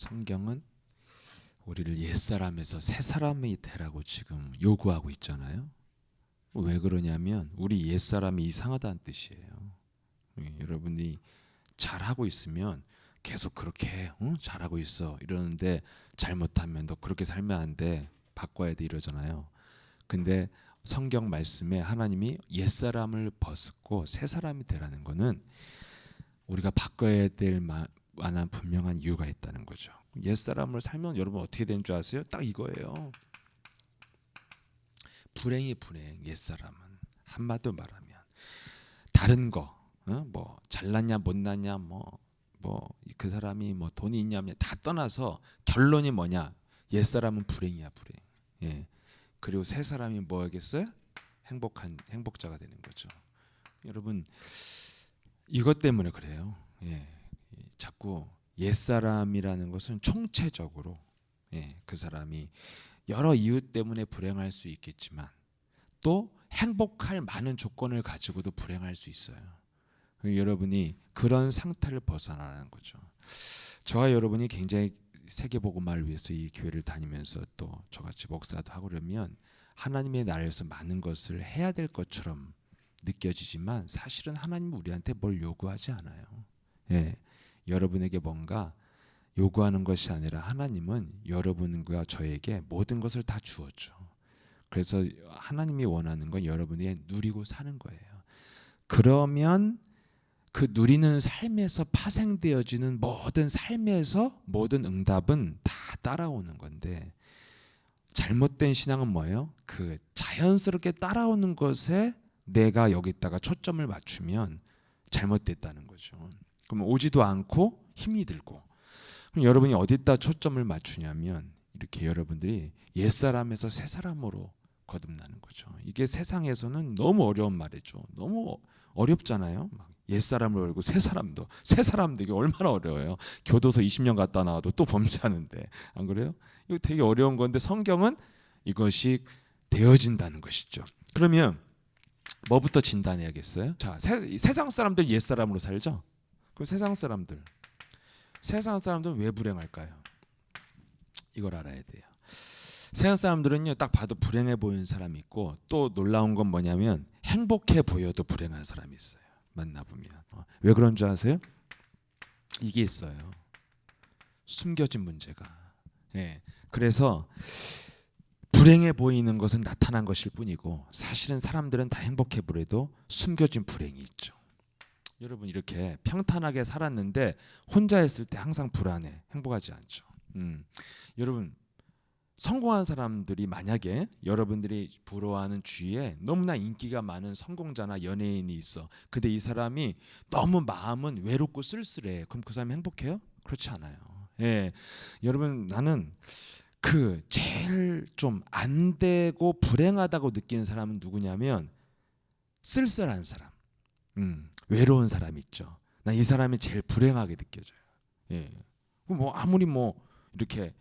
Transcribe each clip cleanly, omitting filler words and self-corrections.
성경은 우리를 옛사람에서 새사람이 되라고 지금 요구하고 있잖아요. 왜 그러냐면 우리 옛사람이 이상하다는 뜻이에요. 여러분이 잘하고 있으면 계속 그렇게 잘하고 있어 이러는데 잘못하면 너 그렇게 살면 안 돼, 바꿔야 돼 이러잖아요. 근데 성경 말씀에 하나님이 옛사람을 벗고 새사람이 되라는 거는 우리가 바꿔야 될 만한 분명한 이유가 있다는 거죠. 옛사람을 살면 여러분 어떻게 되는 줄 아세요? 딱 이거예요. 불행이 불행. 옛사람은 한마디로 말하면 다른 거, 뭐 잘났냐 못났냐 뭐 그 사람이 뭐 돈이 있냐 다 떠나서 결론이 뭐냐? 옛사람은 불행이야, 불행. 예. 그리고 새 사람이 뭐겠어요? 행복자가 되는 거죠. 여러분 이것 때문에 그래요. 예. 자꾸 옛사람이라는 것은 총체적으로 그 사람이 여러 이유 때문에 불행할 수 있겠지만 또 행복할 많은 조건을 가지고도 불행할 수 있어요. 여러분이 그런 상태를 벗어나는 거죠. 저와 여러분이 굉장히 세계복음화를 위해서 이 교회를 다니면서 또 저같이 목사도 하고 그러면 하나님의 나라에서 많은 것을 해야 될 것처럼 느껴지지만 사실은 하나님은 우리한테 뭘 요구하지 않아요. 예. 여러분에게 뭔가 요구하는 것이 아니라 하나님은 여러분과 저에게 모든 것을 다 주었죠. 그래서 하나님이 원하는 건 여러분이 누리고 사는 거예요. 그러면 그 누리는 삶에서 파생되어지는 모든 삶에서 모든 응답은 다 따라오는 건데 잘못된 신앙은 뭐예요? 그 자연스럽게 따라오는 것에 내가 여기다가 초점을 맞추면 잘못됐다는 거죠. 그럼 오지도 않고 힘이 들고 그럼 여러분이 어디다 초점을 맞추냐면 이렇게 여러분들이 옛사람에서 새사람으로 거듭나는 거죠. 이게 세상에서는 너무 어려운 말이죠. 너무 어렵잖아요. 막 옛사람을 알고 새사람도 이게 얼마나 어려워요. 교도소 20년 갔다 나와도 또 범죄하는데 안 그래요? 이거 되게 어려운 건데 성경은 이것이 되어진다는 것이죠. 그러면 뭐부터 진단해야겠어요? 자, 세상 사람들 옛사람으로 살죠. 그럼 세상 사람들은 왜 불행할까요? 이걸 알아야 돼요. 세상 사람들은요 딱 봐도 불행해 보이는 사람이 있고 또 놀라운 건 뭐냐면 행복해 보여도 불행한 사람이 있어요. 만나보면 왜 그런 줄 아세요? 이게 있어요. 숨겨진 문제가. 예. 그래서 불행해 보이는 것은 나타난 것일 뿐이고 사실은 사람들은 다 행복해 보여도 숨겨진 불행이 있죠. 여러분 이렇게 평탄하게 살았는데 혼자 있을 때 항상 불안해, 행복하지 않죠. 여러분 성공한 사람들이 만약에 여러분들이 부러워하는 주위에 너무나 인기가 많은 성공자나 연예인이 있어. 근데 이 사람이 너무 마음은 외롭고 쓸쓸해. 그럼 그 사람이 행복해요? 그렇지 않아요. 예, 여러분 나는 그 제일 좀 안 되고 불행하다고 느끼는 사람은 누구냐면 쓸쓸한 사람, 외로운 사람 있죠. 난 이 사람이 제일 불행하게 느껴져요. 예, 뭐 아무리 뭐 이렇게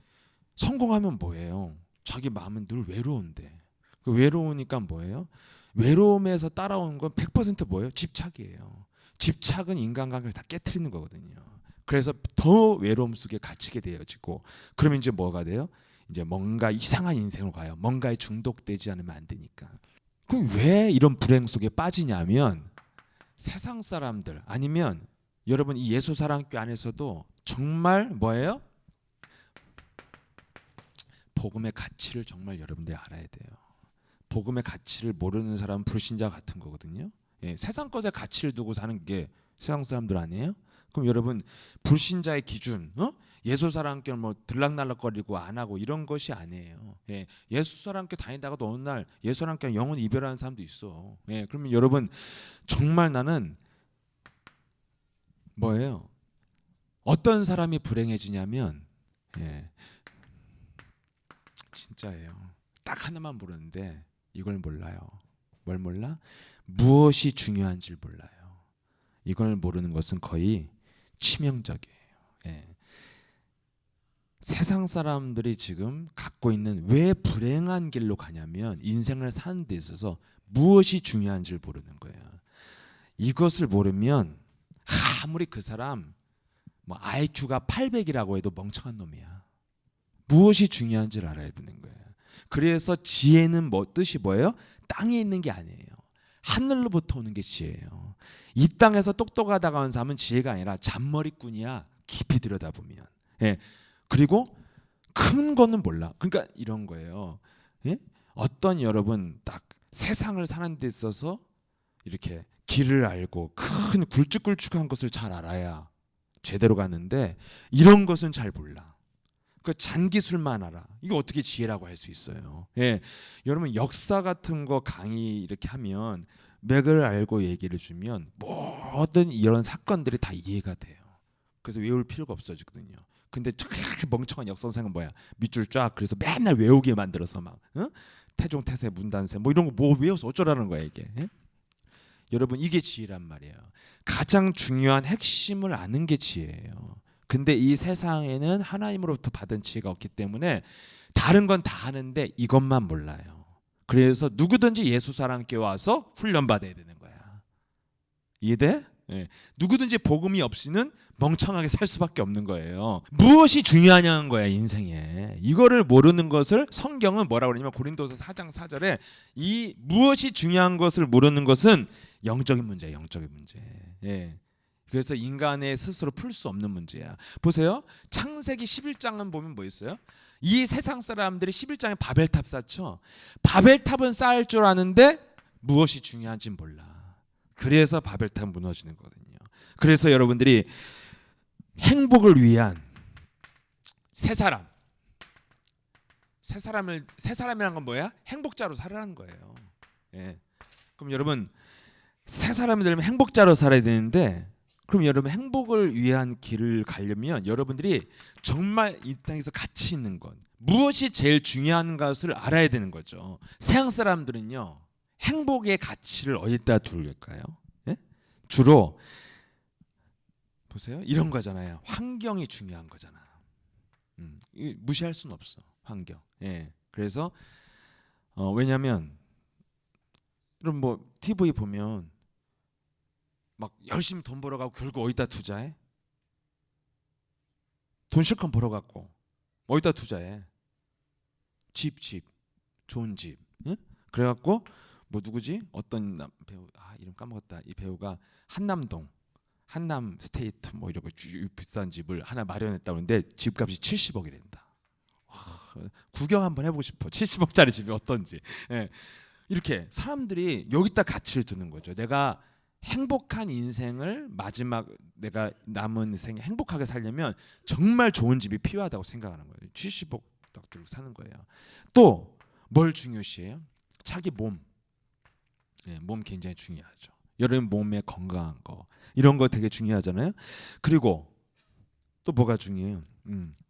성공하면 뭐예요? 자기 마음은 늘 외로운데 그 외로우니까 뭐예요? 외로움에서 따라오는 건 100% 뭐예요? 집착이에요. 집착은 인간관계를 다 깨트리는 거거든요. 그래서 더 외로움 속에 갇히게 되어지고 그러면 이제 뭐가 돼요? 이제 뭔가 이상한 인생으로 가요. 뭔가에 중독되지 않으면 안 되니까. 그럼 왜 이런 불행 속에 빠지냐면 세상 사람들 아니면 여러분 이 예수사랑교회 안에서도 정말 뭐예요? 복음의 가치를 정말 여러분들이 알아야 돼요. 복음의 가치를 모르는 사람은 불신자 같은 거거든요. 예, 세상 것에 가치를 두고 사는 게 세상 사람들 아니에요? 그럼 여러분 불신자의 기준, 예수사랑교회 뭐 들락날락거리고 안 하고 이런 것이 아니에요. 예, 예수사랑교회 다니다가도 어느 날 예수사랑교회 영혼 이별하는 사람도 있어. 예, 그러면 여러분 정말 나는 뭐예요? 어떤 사람이 불행해지냐면 진짜예요. 딱 하나만 모르는데 이걸 몰라요. 뭘 몰라? 무엇이 중요한지를 몰라요. 이걸 모르는 것은 거의 치명적이에요. 예. 세상 사람들이 지금 갖고 있는 왜 불행한 길로 가냐면 인생을 사는 데 있어서 무엇이 중요한지를 모르는 거예요. 이것을 모르면 아무리 그 사람 뭐 IQ가 800이라고 해도 멍청한 놈이야. 무엇이 중요한지를 알아야 되는 거예요. 그래서 지혜는 뭐 뜻이 뭐예요? 땅에 있는 게 아니에요. 하늘로부터 오는 게 지혜예요. 이 땅에서 똑똑하다가 온 사람은 지혜가 아니라 잔머리꾼이야. 깊이 들여다보면. 예. 그리고 큰 거는 몰라. 그러니까 이런 거예요. 예? 어떤 여러분 딱 세상을 사는 데 있어서 이렇게 길을 알고 큰 굵직굵직한 것을 잘 알아야 제대로 가는데 이런 것은 잘 몰라. 그 잔기술만 알아. 이거 어떻게 지혜라고 할 수 있어요? 예, 여러분 역사 같은 거 강의 이렇게 하면 맥을 알고 얘기를 주면 모든 이런 사건들이 다 이해가 돼요. 그래서 외울 필요가 없어지거든요. 근데 저렇게 멍청한 역사선생은 뭐야? 밑줄 쫙 그래서 맨날 외우게 만들어서 막 태종 태세 문단세 뭐 이런 거 뭐 외워서 어쩌라는 거야 이게? 예? 여러분 이게 지혜란 말이에요. 가장 중요한 핵심을 아는 게 지혜예요. 근데 이 세상에는 하나님으로부터 받은 지혜가 없기 때문에 다른 건 다 하는데 이것만 몰라요. 그래서 누구든지 예수사랑께 와서 훈련받아야 되는 거야. 이해돼? 예. 누구든지 복음이 없이는 멍청하게 살 수밖에 없는 거예요. 무엇이 중요하냐는 거야 인생에. 이거를 모르는 것을 성경은 뭐라고 그러냐면 고린도서 4장 4절에 이 무엇이 중요한 것을 모르는 것은 영적인 문제야. 영적인 문제. 예. 그래서 인간의 스스로 풀 수 없는 문제야. 보세요. 창세기 11장은 보면 뭐 있어요? 이 세상 사람들이 11장에 바벨탑 쌓죠. 바벨탑은 쌓을 줄 아는데 무엇이 중요한지 몰라. 그래서 바벨탑 무너지는 거거든요. 그래서 여러분들이 행복을 위한 새 사람이란 건 뭐야? 행복자로 살아라는 거예요. 예. 그럼 여러분 새 사람이 되려면 행복자로 살아야 되는데 그럼 여러분 행복을 위한 길을 가려면 여러분들이 정말 이 땅에서 가치 있는 것 무엇이 제일 중요한 것을 알아야 되는 거죠. 서양 사람들은요 행복의 가치를 어디다 둘까요? 예? 주로 보세요. 이런 거잖아요. 환경이 중요한 거잖아. 무시할 수는 없어. 환경. 예. 그래서 왜냐하면 이런 뭐 TV 보면 막 열심히 돈 벌어가고 결국 어디다 투자해? 돈 실컷 벌어갖고 어디다 투자해? 집, 좋은 집. 응? 그래갖고 뭐 누구지? 어떤 배우 이름 까먹었다. 이 배우가 한남 스테이트 뭐 이런 거 비싼 집을 하나 마련했다 그러는데 집값이 70억이란다. 구경 한번 해보고 싶어. 70억짜리 집이 어떤지. 예. 이렇게 사람들이 여기다 가치를 두는 거죠. 내가 행복한 인생을 마지막 내가 남은 인생에 행복하게 살려면 정말 좋은 집이 필요하다고 생각하는 거예요. 70억 딱 들고 사는 거예요. 또 뭘 중요시해요? 자기 몸. 예, 몸 굉장히 중요하죠. 여러분 몸의 건강한 거 이런 거 되게 중요하잖아요. 그리고 또 뭐가 중요해요?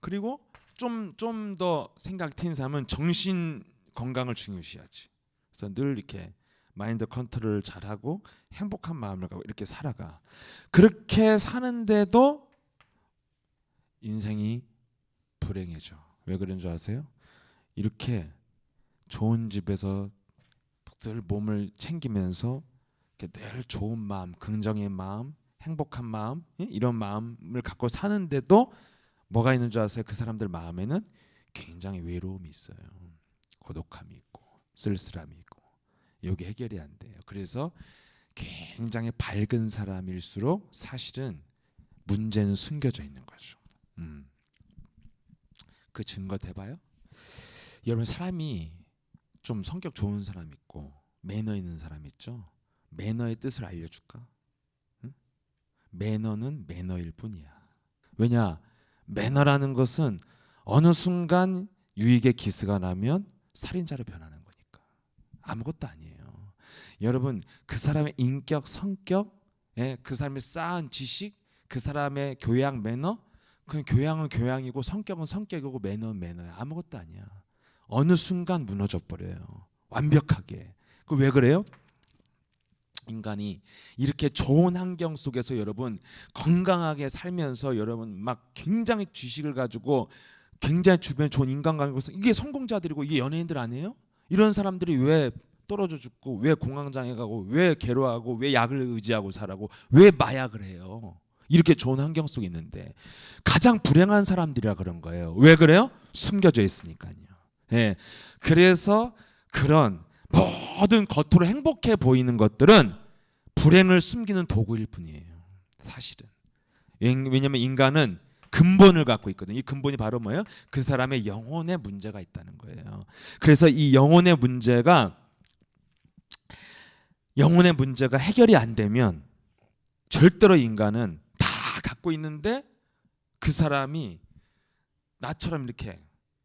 그리고 좀 더 생각 트인 사람은 정신 건강을 중요시하지. 그래서 늘 이렇게 마인드 컨트롤을 잘하고 행복한 마음을 갖고 이렇게 살아가. 그렇게 사는데도 인생이 불행해져. 왜 그런 줄 아세요? 이렇게 좋은 집에서 늘 몸을 챙기면서 늘 좋은 마음, 긍정의 마음, 행복한 마음 이런 마음을 갖고 사는데도 뭐가 있는 줄 아세요? 그 사람들 마음에는 굉장히 외로움이 있어요. 고독함이 있고 쓸쓸함이 있고 여기 해결이 안 돼요. 그래서 굉장히 밝은 사람일수록 사실은 문제는 숨겨져 있는 거죠. 그 증거 대봐요. 여러분 사람이 좀 성격 좋은 사람 있고 매너 있는 사람 있죠. 매너의 뜻을 알려줄까? 응? 매너는 매너일 뿐이야. 왜냐? 매너라는 것은 어느 순간 유익의 기스가 나면 살인자로 변하는 거니까. 아무것도 아니에요. 여러분 그 사람의 인격, 성격, 그 사람의 쌓은 지식, 그 사람의 교양, 매너, 그 교양은 교양이고 성격은 성격이고 매너는 매너야. 아무것도 아니야. 어느 순간 무너져 버려요. 완벽하게. 그 왜 그래요? 인간이 이렇게 좋은 환경 속에서 여러분 건강하게 살면서 여러분 막 굉장히 지식을 가지고 굉장히 주변에 좋은 인간관계에서 이게 성공자들이고 이게 연예인들 아니에요? 이런 사람들이 왜 떨어져 죽고 왜 공황장애 가고 왜 괴로워하고 왜 약을 의지하고 살아고 왜 마약을 해요? 이렇게 좋은 환경 속에 있는데 가장 불행한 사람들이라 그런 거예요. 왜 그래요? 숨겨져 있으니까요. 예. 그래서 그런 모든 겉으로 행복해 보이는 것들은 불행을 숨기는 도구일 뿐이에요. 사실은. 왜냐하면 인간은 근본을 갖고 있거든요. 이 근본이 바로 뭐예요? 그 사람의 영혼의 문제가 있다는 거예요. 그래서 이 영혼의 문제가 해결이 안 되면 절대로 인간은 다 갖고 있는데 그 사람이 나처럼 이렇게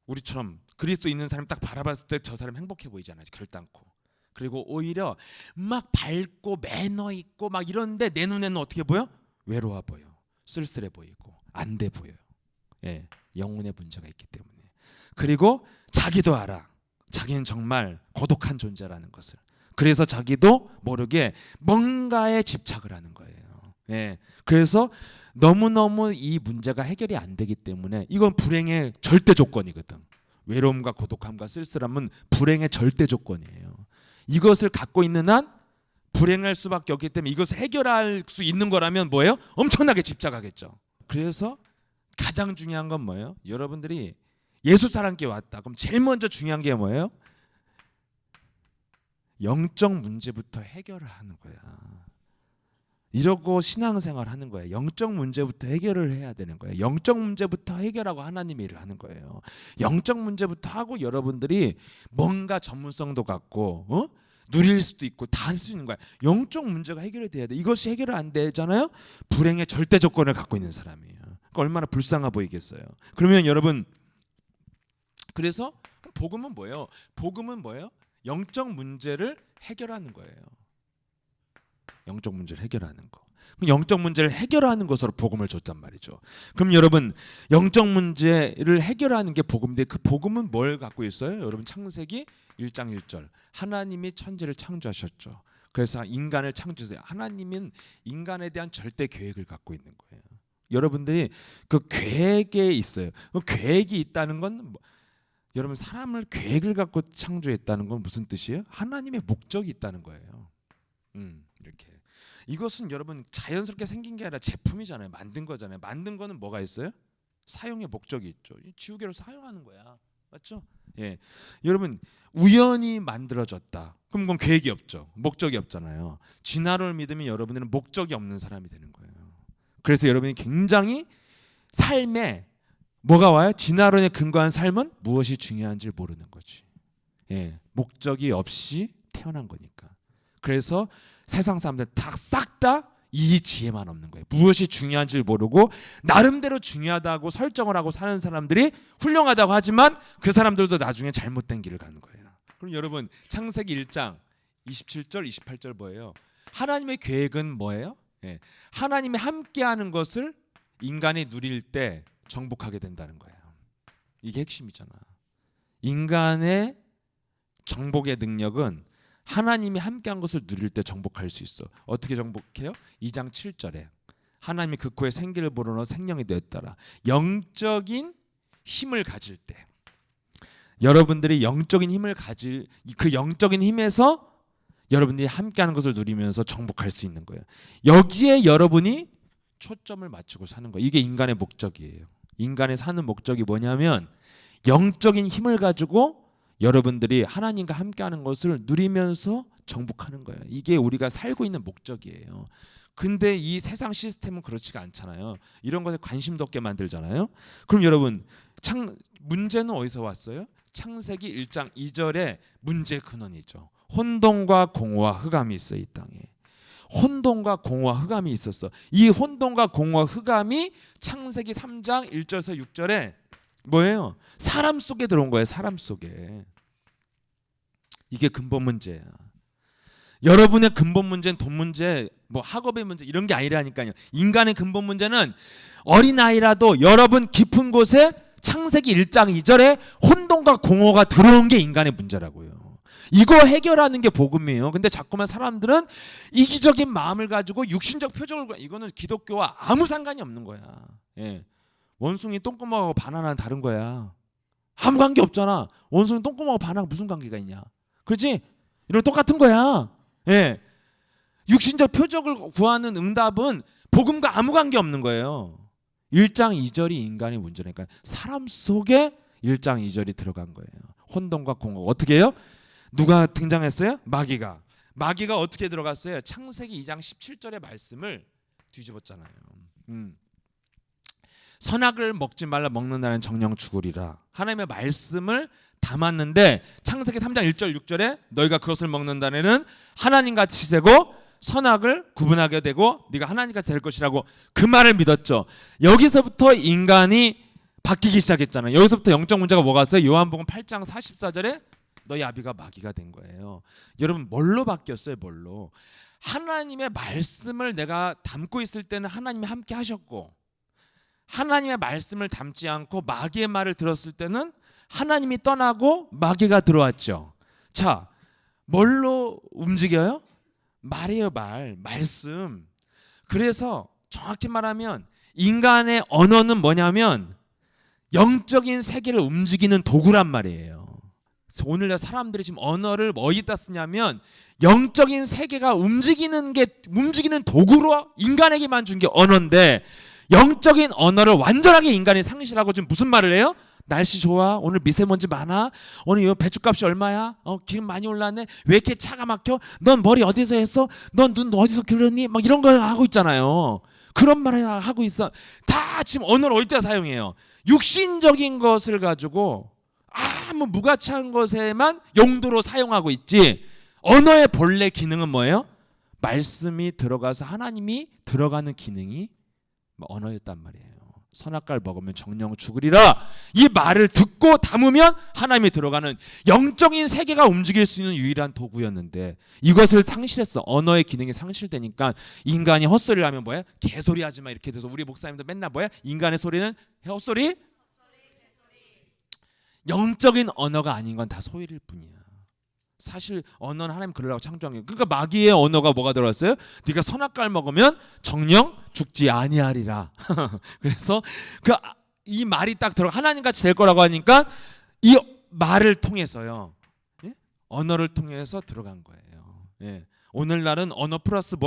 우리처럼 그리스도 있는 사람 딱 바라봤을 때 저 사람 행복해 보이잖아요. 결단코. 그리고 오히려 막 밝고 매너 있고 막 이런데 내 눈에는 어떻게 보여? 외로워 보여. 쓸쓸해 보이고 안 돼 보여요. 예, 영혼의 문제가 있기 때문에. 그리고 자기도 알아. 자기는 정말 고독한 존재라는 것을. 그래서 자기도 모르게 뭔가에 집착을 하는 거예요. 예, 그래서 너무너무 이 문제가 해결이 안 되기 때문에 이건 불행의 절대 조건이거든. 외로움과 고독함과 쓸쓸함은 불행의 절대 조건이에요. 이것을 갖고 있는 한 불행할 수밖에 없기 때문에 이것을 해결할 수 있는 거라면 뭐예요? 엄청나게 집착하겠죠. 그래서 가장 중요한 건 뭐예요? 여러분들이 예수 사람께 왔다. 그럼 제일 먼저 중요한 게 뭐예요? 영적 문제부터 해결을 하는 거야. 이러고 신앙생활 하는 거예요. 영적 문제부터 해결을 해야 되는 거예요. 영적 문제부터 해결하고 하나님의 일을 하는 거예요. 영적 문제부터 하고 여러분들이 뭔가 전문성도 갖고 누릴 수도 있고 다 할 수 있는 거야. 영적 문제가 해결이 돼야 돼. 이것이 해결 안 되잖아요. 불행의 절대 조건을 갖고 있는 사람이에요. 그러니까 얼마나 불쌍해 보이겠어요. 그러면 여러분, 그래서 복음은 뭐예요? 복음은 뭐예요? 영적 문제를 해결하는 거예요. 영적 문제를 해결하는 거. 영적 문제를 해결하는 것으로 복음을 줬단 말이죠. 그럼 여러분, 영적 문제를 해결하는 게 복음인데 그 복음은 뭘 갖고 있어요? 여러분, 창세기 1장 1절. 하나님이 천지를 창조하셨죠. 그래서 인간을 창조해서 하나님은 인간에 대한 절대 계획을 갖고 있는 거예요. 여러분들이 그 계획에 있어요. 그 계획이 있다는 건 여러분, 사람을 계획을 갖고 창조했다는 건 무슨 뜻이에요? 하나님의 목적이 있다는 거예요. 이렇게. 이것은 여러분 자연스럽게 생긴 게 아니라 제품이잖아요. 만든 거잖아요. 만든 거는 뭐가 있어요? 사용의 목적이 있죠. 지우개로 사용하는 거야. 맞죠? 예. 여러분, 우연히 만들어졌다. 그럼 그건 계획이 없죠. 목적이 없잖아요. 진화론을 믿으면 여러분들은 목적이 없는 사람이 되는 거예요. 그래서 여러분이 굉장히 삶에 뭐가 와요? 진화론에 근거한 삶은 무엇이 중요한지 모르는 거지. 예. 목적이 없이 태어난 거니까. 그래서 세상 사람들 싹 다 이 지혜만 없는 거예요. 무엇이 중요한지 모르고 나름대로 중요하다고 설정을 하고 사는 사람들이 훌륭하다고 하지만 그 사람들도 나중에 잘못된 길을 가는 거예요. 그럼 여러분, 창세기 1장 27절 28절 뭐예요? 하나님의 계획은 뭐예요? 예. 하나님이 함께하는 것을 인간이 누릴 때 정복하게 된다는 거예요. 이게 핵심이잖아. 인간의 정복의 능력은 하나님이 함께한 것을 누릴 때 정복할 수 있어. 어떻게 정복해요? 2장 7절에 하나님이 그 코에 생기를 불어넣어 생명이 되었더라. 영적인 힘을 가질 때, 여러분들이 영적인 힘을 가질 그 영적인 힘에서 여러분들이 함께하는 것을 누리면서 정복할 수 있는 거예요. 여기에 여러분이 초점을 맞추고 사는 거예요. 이게 인간의 목적이에요. 인간의 사는 목적이 뭐냐면 영적인 힘을 가지고 여러분들이 하나님과 함께하는 것을 누리면서 정복하는 거예요. 이게 우리가 살고 있는 목적이에요. 근데 이 세상 시스템은 그렇지가 않잖아요. 이런 것에 관심도 없게 만들잖아요. 그럼 여러분, 문제는 어디서 왔어요? 창세기 1장 2절의 문제 근원이죠. 혼돈과 공허와 흑암이 있어. 이 땅에 혼돈과 공허와 흑암이 있었어. 이 혼돈과 공허와 흑암이 창세기 3장 1절에서 6절에 뭐예요? 사람 속에 들어온 거예요. 사람 속에. 이게 근본 문제야. 여러분의 근본 문제는 돈 문제, 뭐 학업의 문제 이런 게 아니라니까요. 인간의 근본 문제는 어린아이라도 여러분 깊은 곳에 창세기 1장 2절에 혼돈과 공허가 들어온 게 인간의 문제라고요. 이거 해결하는 게 복음이에요. 근데 자꾸만 사람들은 이기적인 마음을 가지고 육신적 표적을, 이거는 기독교와 아무 상관이 없는 거야. 예. 원숭이 똥구멍하고 바나나는 다른 거야. 아무 관계 없잖아. 원숭이 똥구멍하고 바나나가 무슨 관계가 있냐. 그렇지? 이런 똑같은 거야. 예. 육신적 표적을 구하는 응답은 복음과 아무 관계 없는 거예요. 1장 2절이 인간의 문제니까 사람 속에 1장 2절이 들어간 거예요. 혼돈과 공허. 어떻게 해요? 누가 등장했어요? 마귀가. 마귀가 어떻게 들어갔어요? 창세기 2장 17절의 말씀을 뒤집었잖아요. 선악을 먹지 말라, 먹는다는 정령 죽으리라. 하나님의 말씀을 담았는데 창세기 3장 1절 6절에 너희가 그것을 먹는다는 하나님같이 되고 선악을 구분하게 되고 네가 하나님같이 될 것이라고 그 말을 믿었죠. 여기서부터 인간이 바뀌기 시작했잖아요. 여기서부터 영적 문제가 뭐가 왔어요? 요한복음 8장 44절에 너희 아비가 마귀가 된 거예요. 여러분 뭘로 바뀌었어요? 뭘로? 하나님의 말씀을 내가 담고 있을 때는 하나님이 함께 하셨고, 하나님의 말씀을 담지 않고 마귀의 말을 들었을 때는 하나님이 떠나고 마귀가 들어왔죠. 자, 뭘로 움직여요? 말이에요. 말씀. 그래서 정확히 말하면 인간의 언어는 뭐냐면 영적인 세계를 움직이는 도구란 말이에요. 그래서 오늘날 사람들이 지금 언어를 어디다 쓰냐면 영적인 세계가 움직이는 도구로 인간에게만 준 게 언어인데, 영적인 언어를 완전하게 인간이 상실하고 지금 무슨 말을 해요? 날씨 좋아? 오늘 미세먼지 많아? 오늘 이 배추값이 얼마야? 기름 많이 올랐네? 왜 이렇게 차가 막혀? 넌 머리 어디서 했어? 넌 눈 어디서 길렀니? 막 이런 거 하고 있잖아요. 그런 말을 하고 있어. 다 지금 언어를 어디다 사용해요? 육신적인 것을 가지고 아무 무가치한 것에만 용도로 사용하고 있지, 언어의 본래 기능은 뭐예요? 말씀이 들어가서 하나님이 들어가는 기능이 언어였단 말이에요. 선악과를 먹으면 정령 죽으리라. 이 말을 듣고 담으면 하나님이 들어가는 영적인 세계가 움직일 수 있는 유일한 도구였는데 이것을 상실했어. 언어의 기능이 상실되니까 인간이 헛소리를 하면 뭐야? 개소리 하지 마 이렇게 돼서 우리 목사님도 맨날 뭐야? 인간의 소리는 헛소리? 영적인 언어가 아닌 건 다 소리일 뿐이야. 사실 언어는 하나님 그러려고 창조한 거예요. 그러니까 마귀의 언어가 뭐가 들어왔어요? 네가 선악과를 먹으면 정령 죽지 아니하리라. 그래서 이 말이 딱 들어 하나님같이 될 거라고 하니까 이 말을 통해서요, 예? 언어를 통해서 들어간 거예요. 예. 오늘날은 언어 플러스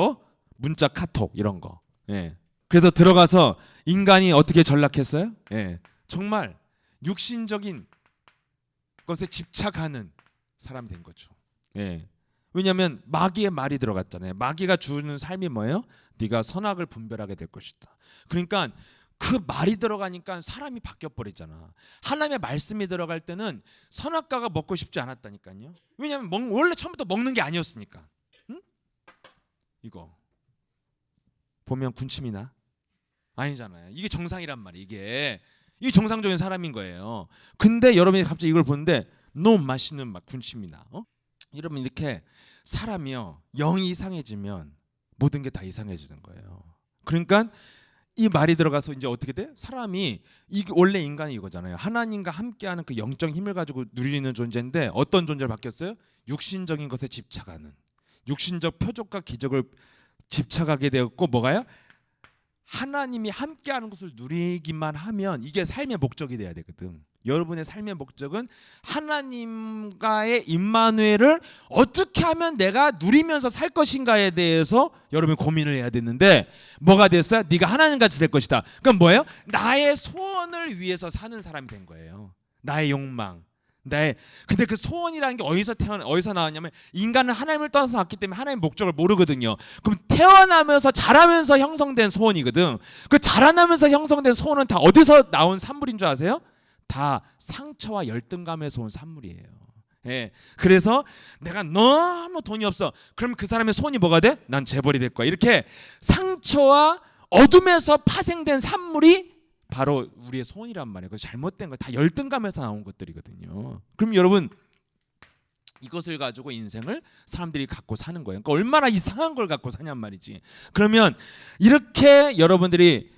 문자, 카톡 이런 거. 예. 그래서 들어가서 인간이 어떻게 전락했어요? 예. 정말 육신적인 것에 집착하는 사람이 된 거죠. 예. 왜냐하면 마귀의 말이 들어갔잖아요. 마귀가 주는 삶이 뭐예요? 네가 선악을 분별하게 될 것이다. 그러니까 그 말이 들어가니까 사람이 바뀌어 버리잖아. 하나님의 말씀이 들어갈 때는 선악과가 먹고 싶지 않았다니까요. 왜냐하면 원래 처음부터 먹는 게 아니었으니까. 응? 이거 보면 군침이 나? 아니잖아요. 이게 정상이란 말이에요. 이게 정상적인 사람인 거예요. 근데 여러분이 갑자기 이걸 보는데 너무 맛있는 군침이 나. 여러분 이렇게 사람이요, 영이 이상해지면 모든 게 다 이상해지는 거예요. 그러니까 이 말이 들어가서 이제 어떻게 돼? 사람이 원래 인간이 이거잖아요. 하나님과 함께하는 그 영적 힘을 가지고 누리는 존재인데 어떤 존재로 바뀌었어요? 육신적인 것에 집착하는, 육신적 표적과 기적을 집착하게 되었고, 뭐가요? 하나님이 함께하는 것을 누리기만 하면 이게 삶의 목적이 돼야 되거든. 여러분의 삶의 목적은 하나님과의 임마누엘을 어떻게 하면 내가 누리면서 살 것인가에 대해서 여러분이 고민을 해야 되는데, 뭐가 됐어요? 네가 하나님같이 될 것이다. 그럼 뭐예요? 나의 소원을 위해서 사는 사람이 된 거예요. 나의 욕망, 근데 그 소원이라는 게 어디서 나왔냐면, 인간은 하나님을 떠나서 왔기 때문에 하나님의 목적을 모르거든요. 그럼 태어나면서 자라면서 형성된 소원이거든. 그 자라나면서 형성된 소원은 다 어디서 나온 산물인 줄 아세요? 다 상처와 열등감에서 온 산물이에요. 예. 그래서 내가 너무 돈이 없어. 그럼 그 사람의 소원이 뭐가 돼? 난 재벌이 될 거야. 이렇게 상처와 어둠에서 파생된 산물이 바로 우리의 소원이란 말이에요. 그 잘못된 거 다 열등감에서 나온 것들이거든요. 그럼 여러분 이것을 가지고 인생을 사람들이 갖고 사는 거예요. 그러니까 얼마나 이상한 걸 갖고 사냔 말이지. 그러면 이렇게 여러분들이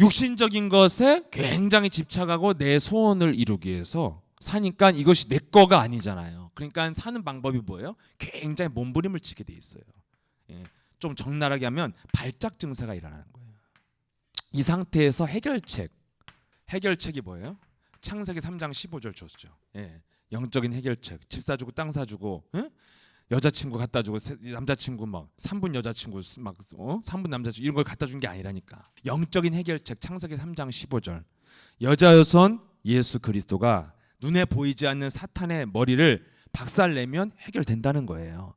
육신적인 것에 굉장히 집착하고 내 소원을 이루기 위해서 사니까 이것이 내 거가 아니잖아요. 그러니까 사는 방법이 뭐예요? 굉장히 몸부림을 치게 돼 있어요. 예. 좀 적나라하게 하면 발작 증세가 일어나는 거예요. 이 상태에서 해결책이 뭐예요? 창세기 3장 15절 줬죠. 예. 영적인 해결책. 집 사주고 땅 사주고, 예? 여자친구 갖다 주고 남자친구 막 3분 여자친구 막 3분 남자친구 이런 걸 갖다 준 게 아니라니까. 영적인 해결책 창세기 3장 15절. 여자여선 예수 그리스도가 눈에 보이지 않는 사탄의 머리를 박살내면 해결된다는 거예요.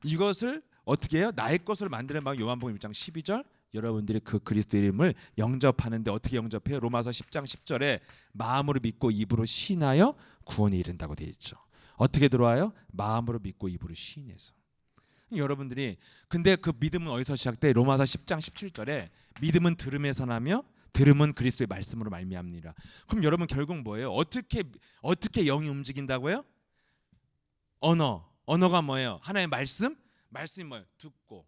이것을 어떻게 해요? 나의 것으로 만드는 방법. 요한복음 1장 12절. 여러분들이 그 그리스도 이름을 영접하는데 어떻게 영접해요? 로마서 10장 10절에 마음으로 믿고 입으로 시인하여 구원에 이른다고 되어 있죠. 어떻게 들어와요? 마음으로 믿고 입으로 시인해서. 여러분들이 근데 그 믿음은 어디서 시작돼? 로마서 10장 17절에 믿음은 들음에서 나며 들음은 그리스도의 말씀으로 말미암니라. 그럼 여러분 결국 뭐예요? 어떻게 영이 움직인다고요? 언어가 뭐예요? 하나의 말씀이 뭐예요? 듣고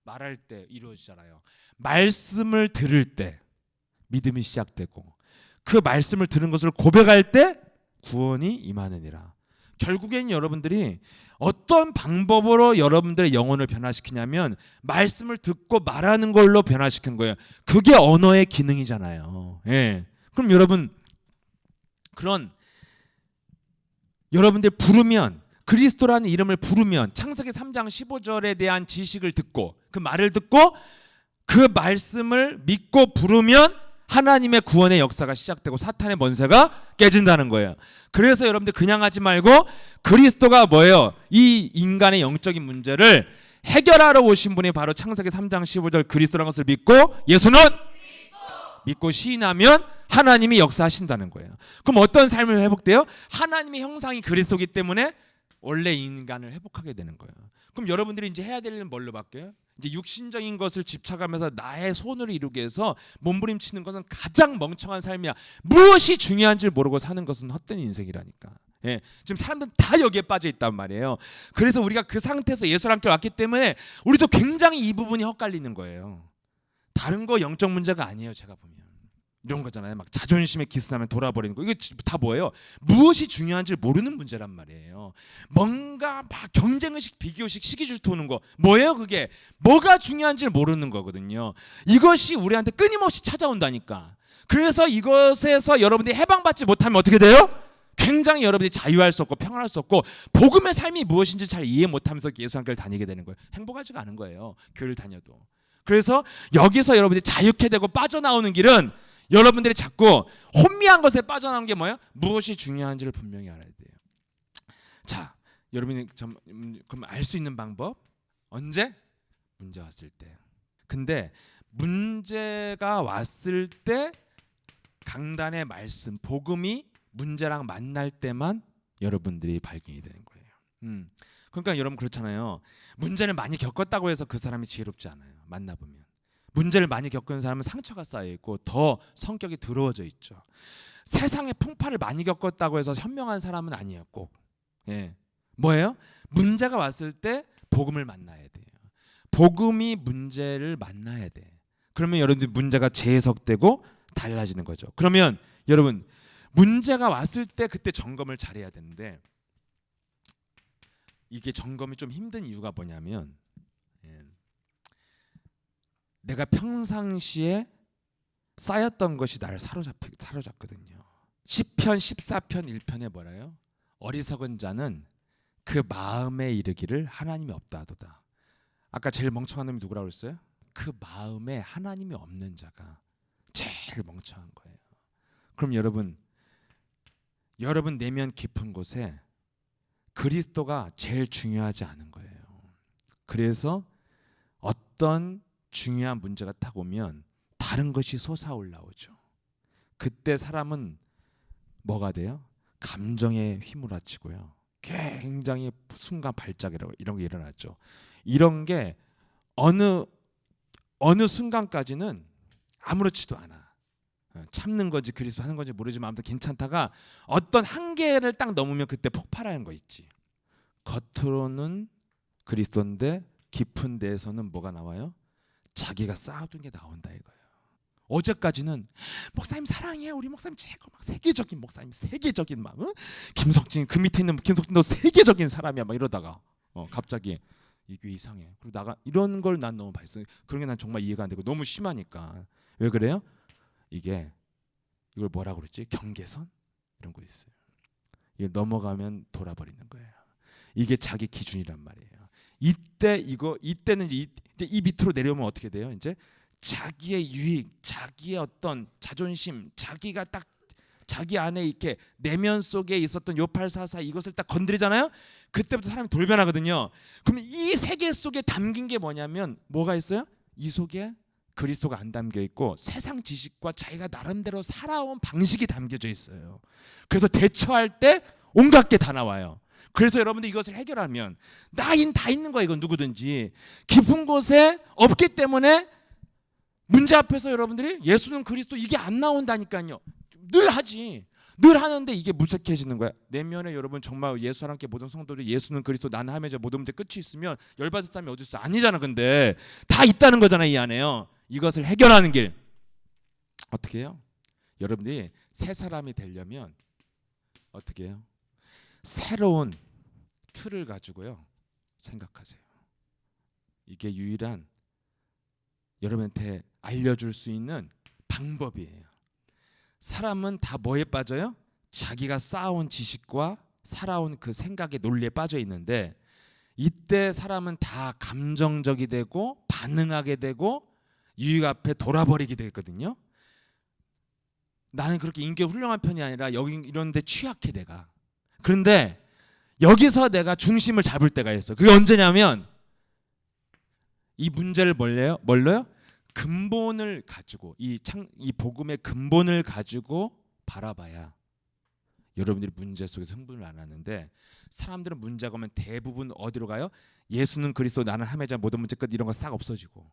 말할 때 이루어지잖아요. 말씀을 들을 때 믿음이 시작되고 그 말씀을 들은 것을 고백할 때 구원이 임하느니라. 결국엔 여러분들이 어떤 방법으로 여러분들의 영혼을 변화시키냐면 말씀을 듣고 말하는 걸로 변화시키는 거예요. 그게 언어의 기능이잖아요. 예. 그럼 여러분들 부르면 그리스도라는 이름을 부르면 창세기 3장 15절에 대한 지식을 듣고 그 말을 듣고 그 말씀을 믿고 부르면 하나님의 구원의 역사가 시작되고 사탄의 권세가 깨진다는 거예요. 그래서 여러분들 그냥 하지 말고 그리스도가 뭐예요? 이 인간의 영적인 문제를 해결하러 오신 분이 바로 창세기 3장 15절 그리스도라는 것을 믿고 예수는 믿고 시인하면 하나님이 역사하신다는 거예요. 그럼 어떤 삶을 회복돼요? 하나님의 형상이 그리스도이기 때문에 원래 인간을 회복하게 되는 거예요. 그럼 여러분들이 이제 해야 될 일은 뭘로 바뀌어요? 이제 육신적인 것을 집착하면서 나의 손으로 이루기 위해서 몸부림치는 것은 가장 멍청한 삶이야. 무엇이 중요한지 모르고 사는 것은 헛된 인생이라니까. 예, 지금 사람들은 다 여기에 빠져 있단 말이에요. 그래서 우리가 그 상태에서 예수랑 함께 왔기 때문에 우리도 굉장히 이 부분이 헛갈리는 거예요. 다른 거 영적 문제가 아니에요. 제가 보면 이런 거잖아요. 막 자존심에 기스나면 돌아버리는 거. 이게 다 뭐예요? 무엇이 중요한지 모르는 문제란 말이에요. 뭔가 막 경쟁의식, 비교의식, 시기질투 오는 거. 뭐예요 그게? 뭐가 중요한지 모르는 거거든요. 이것이 우리한테 끊임없이 찾아온다니까. 그래서 이것에서 여러분들이 해방받지 못하면 어떻게 돼요? 굉장히 여러분들이 자유할 수 없고 평안할 수 없고 복음의 삶이 무엇인지 잘 이해 못하면서 예수 함께를 다니게 되는 거예요. 행복하지가 않은 거예요. 교회를 다녀도. 그래서 여기서 여러분들이 자유케 되고 빠져나오는 길은 여러분들이 자꾸 혼미한 것에 빠져나오는 게 뭐예요? 무엇이 중요한지를 분명히 알아야 돼요. 자, 여러분이 그럼 알 수 있는 방법 언제? 문제 왔을 때. 근데 문제가 왔을 때 강단의 말씀, 복음이 문제랑 만날 때만 여러분들이 발견이 되는 거예요. 그러니까 여러분 그렇잖아요. 문제를 많이 겪었다고 해서 그 사람이 지혜롭지 않아요. 만나보면. 문제를 많이 겪은 사람은 상처가 쌓여있고 더 성격이 더러워져 있죠. 세상의 풍파를 많이 겪었다고 해서 현명한 사람은 아니에요. 꼭. 예. 뭐예요? 문제가 왔을 때 복음을 만나야 돼요. 복음이 문제를 만나야 돼. 그러면 여러분들 문제가 재해석되고 달라지는 거죠. 그러면 여러분 문제가 왔을 때 그때 점검을 잘해야 되는데 이게 점검이 좀 힘든 이유가 뭐냐면 내가 평상시에 쌓였던 것이 나를 사로잡거든요. 시편 14편 1편에 뭐라요? 어리석은 자는 그 마음에 이르기를 하나님이 없다 하도다. 아까 제일 멍청한 놈이 누구라고 그랬어요? 그 마음에 하나님이 없는 자가 제일 멍청한 거예요. 그럼 여러분 내면 깊은 곳에 그리스도가 제일 중요하지 않은 거예요. 그래서 어떤 중요한 문제가 딱 오면 다른 것이 솟아올라오죠. 그때 사람은 뭐가 돼요? 감정에 휘몰아치고요. 굉장히 순간 발작이라고 이런 게 일어나죠. 이런 게 어느 순간까지는 아무렇지도 않아. 참는 건지 그리스도 하는 건지 모르지만 아무튼 괜찮다가 어떤 한계를 딱 넘으면 그때 폭발하는 거 있지. 겉으로는 그리스도인데 깊은 데에서는 뭐가 나와요? 자기가 쌓아둔 게 나온다 이거예요. 어제까지는 목사님 사랑해요. 우리 목사님 최고 막 세계적인 목사님, 세계적인 막 김석진 그 밑에 있는 김석진도 세계적인 사람이야 막 이러다가 갑자기 이게 이상해. 그리고 나가 이런 걸 난 너무 발생. 그런 게 난 정말 이해가 안 되고 너무 심하니까. 왜 그래요? 이걸 뭐라고 그랬지? 경계선 이런 거 있어요. 이게 넘어가면 돌아버리는 거예요. 이게 자기 기준이란 말이에요. 이때는 이제 이 밑으로 내려오면 어떻게 돼요? 이제 자기의 유익, 자기의 어떤 자존심, 자기가 딱 자기 안에 이렇게 내면 속에 있었던 요팔사사 이것을 딱 건드리잖아요. 그때부터 사람이 돌변하거든요. 그럼 이 세계 속에 담긴 게 뭐냐면 뭐가 있어요? 이 속에 그리스도가 안 담겨 있고 세상 지식과 자기가 나름대로 살아온 방식이 담겨져 있어요. 그래서 대처할 때 온갖 게 다 나와요. 그래서 여러분들 이것을 해결하면 나인 다 있는 거예요. 이건 누구든지 깊은 곳에 없기 때문에 문제 앞에서 여러분들이 예수는 그리스도 이게 안 나온다니까요. 늘 하지. 늘 하는데 이게 무색해지는 거야. 내면에 여러분 정말 예수와 함께 모든 성도들이 예수는 그리스도 나는 하면서 모든 문제 끝이 있으면 열받을 사람이 어디 있어? 아니잖아. 근데 다 있다는 거잖아. 이 안에요. 이것을 해결하는 길 어떻게 해요? 여러분들이 새 사람이 되려면 어떻게 해요? 새로운 틀을 가지고요 생각하세요. 이게 유일한 여러분한테 알려줄 수 있는 방법이에요. 사람은 다 뭐에 빠져요? 자기가 쌓아온 지식과 살아온 그 생각의 논리에 빠져 있는데 이때 사람은 다 감정적이 되고 반응하게 되고 유익 앞에 돌아버리게 되거든요. 나는 그렇게 인격이 훌륭한 편이 아니라 여기 이런 데 취약해 내가. 그런데 여기서 내가 중심을 잡을 때가 있어. 그게 언제냐면 이 문제를 뭘로요? 근본을 가지고 이 복음의 근본을 가지고 바라봐야 여러분들이 문제 속에서 흥분을 안 하는데 사람들은 문제가 오면 대부분 어디로 가요? 예수는 그리스도 나는 하매자 모든 문제 끝 이런 거 싹 없어지고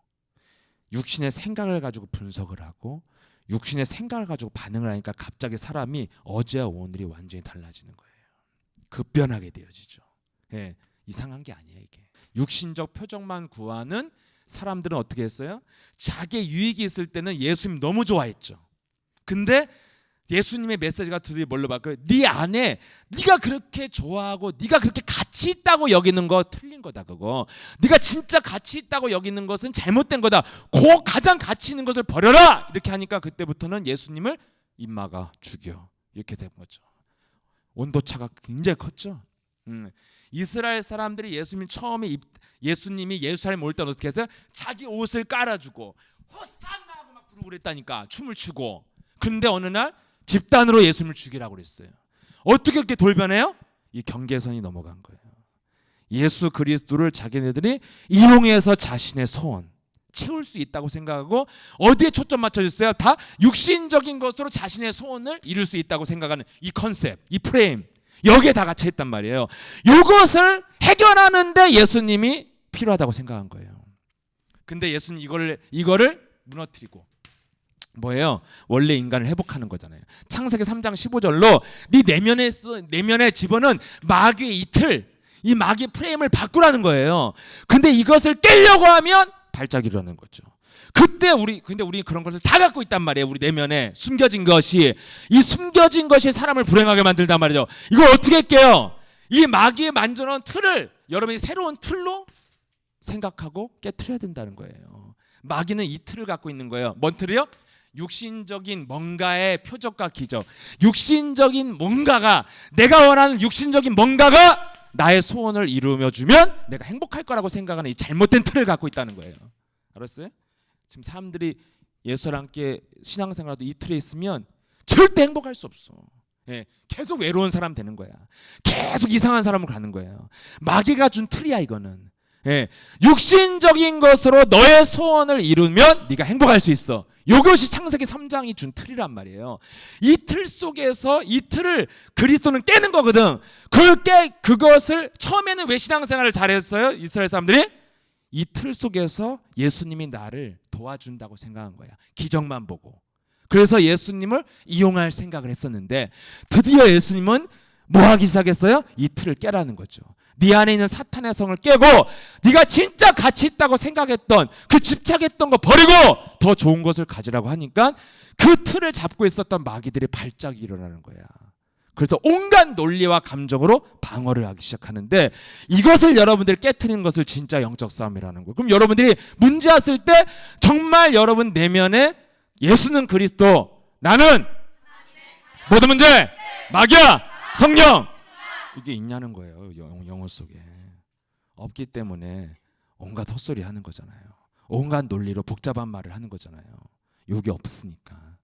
육신의 생각을 가지고 분석을 하고 육신의 생각을 가지고 반응을 하니까 갑자기 사람이 어제와 오늘이 완전히 달라지는 거예요. 급변하게 되어지죠. 예, 이상한 게 아니에요. 이게 육신적 표정만 구하는 사람들은 어떻게 했어요? 자기의 유익이 있을 때는 예수님 너무 좋아했죠. 근데 예수님의 메시지가 드디어 뭘로 바뀌어요? 네 안에 네가 그렇게 좋아하고 네가 그렇게 가치 있다고 여기는 거 틀린 거다. 그거 네가 진짜 가치 있다고 여기는 것은 잘못된 거다. 그 가장 가치 있는 것을 버려라. 이렇게 하니까 그때부터는 예수님을 입마가 죽여 이렇게 된 거죠. 온도차가 굉장히 컸죠. 이스라엘 사람들이 예수님이 예루살렘 올 때 어떻게 했어요? 자기 옷을 깔아주고 호산나 하고 막 부르고 그랬다니까. 춤을 추고. 그런데 어느 날 집단으로 예수님을 죽이라고 그랬어요. 어떻게 그렇게 돌변해요? 이 경계선이 넘어간 거예요. 예수 그리스도를 자기네들이 이용해서 자신의 소원 채울 수 있다고 생각하고 어디에 초점 맞춰졌어요? 다 육신적인 것으로 자신의 소원을 이룰 수 있다고 생각하는 이 컨셉, 이 프레임 여기에 다 갇혀 있단 말이에요. 이것을 해결하는데 예수님이 필요하다고 생각한 거예요. 근데 예수님 이거를 무너뜨리고 뭐예요? 원래 인간을 회복하는 거잖아요. 창세기 3장 15절로 네 내면에 집어넣은 마귀의 이 마귀의 프레임을 바꾸라는 거예요. 근데 이것을 깨려고 하면 발작이 일어나는 거죠. 근데 우리 그런 것을 다 갖고 있단 말이에요. 우리 내면에 숨겨진 것이 사람을 불행하게 만들단 말이죠. 이걸 어떻게 깨요? 이 마귀의 만져놓은 틀을 여러분이 새로운 틀로 생각하고 깨트려야 된다는 거예요. 마귀는 이 틀을 갖고 있는 거예요. 뭔 틀이요? 육신적인 뭔가의 표적과 기적. 육신적인 뭔가가 내가 원하는 육신적인 뭔가가 나의 소원을 이루며 주면 내가 행복할 거라고 생각하는 이 잘못된 틀을 갖고 있다는 거예요. 알았어요? 지금 사람들이 예수와 함께 신앙생활도 이 틀에 있으면 절대 행복할 수 없어. 예, 계속 외로운 사람 되는 거야. 계속 이상한 사람으로 가는 거예요. 마귀가 준 틀이야 이거는. 예, 육신적인 것으로 너의 소원을 이루면 네가 행복할 수 있어. 이것이 창세기 3장이 준 틀이란 말이에요. 이 틀 속에서 이 틀을 그리스도는 깨는 거거든. 그것을 처음에는 왜 신앙생활을 잘했어요? 이스라엘 사람들이 이 틀 속에서 예수님이 나를 도와준다고 생각한 거야. 기적만 보고. 그래서 예수님을 이용할 생각을 했었는데 드디어 예수님은 뭐 하기 시작했어요? 이 틀을 깨라는 거죠. 네 안에 있는 사탄의 성을 깨고 네가 진짜 가치 있다고 생각했던 그 집착했던 거 버리고 더 좋은 것을 가지라고 하니까 그 틀을 잡고 있었던 마귀들의 발작이 일어나는 거야. 그래서 온갖 논리와 감정으로 방어를 하기 시작하는데 이것을 여러분들이 깨트리는 것을 진짜 영적 싸움이라는 거예요. 그럼 여러분들이 문제 왔을 때 정말 여러분 내면에 예수는 그리스도 나는 모든 문제 마귀야 성령 이게 있냐는 거예요. 영어 속에. 없기 때문에 온갖 헛소리 하는 거잖아요. 온갖 논리로 복잡한 말을 하는 거잖아요. 요게 없으니까.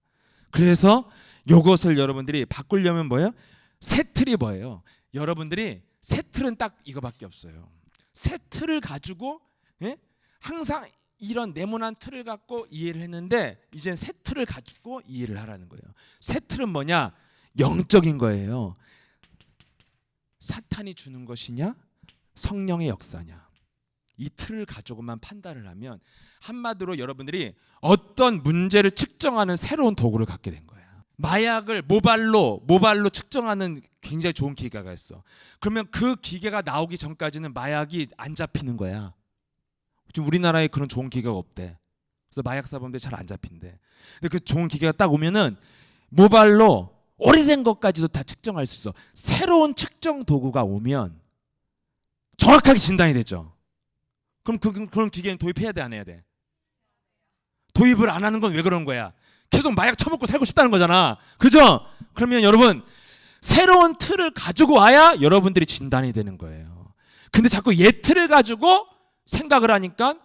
그래서 요것을 여러분들이 바꾸려면 뭐예요? 새 틀이 뭐예요? 여러분들이 새 틀은 딱 이거밖에 없어요. 새 틀을 가지고 항상 이런 네모난 틀을 갖고 이해를 했는데 이제 새 틀을 가지고 이해를 하라는 거예요. 새 틀은 뭐냐? 영적인 거예요. 사탄이 주는 것이냐? 성령의 역사냐? 이 틀을 가지고만 판단을 하면 한마디로 여러분들이 어떤 문제를 측정하는 새로운 도구를 갖게 된 거예요. 마약을 모발로 측정하는 굉장히 좋은 기계가 있어. 그러면 그 기계가 나오기 전까지는 마약이 안 잡히는 거야. 지금 우리나라에 그런 좋은 기계가 없대. 그래서 마약 사범들 잘 안 잡힌대. 근데 그 좋은 기계가 딱 오면은 모발로 오래된 것까지도 다 측정할 수 있어. 새로운 측정 도구가 오면 정확하게 진단이 되죠. 그럼 그런 기계는 도입해야 돼, 안 해야 돼? 도입을 안 하는 건 왜 그런 거야? 계속 마약 처먹고 살고 싶다는 거잖아. 그죠? 그러면 여러분 새로운 틀을 가지고 와야 여러분들이 진단이 되는 거예요. 근데 자꾸 옛 틀을 가지고 생각을 하니까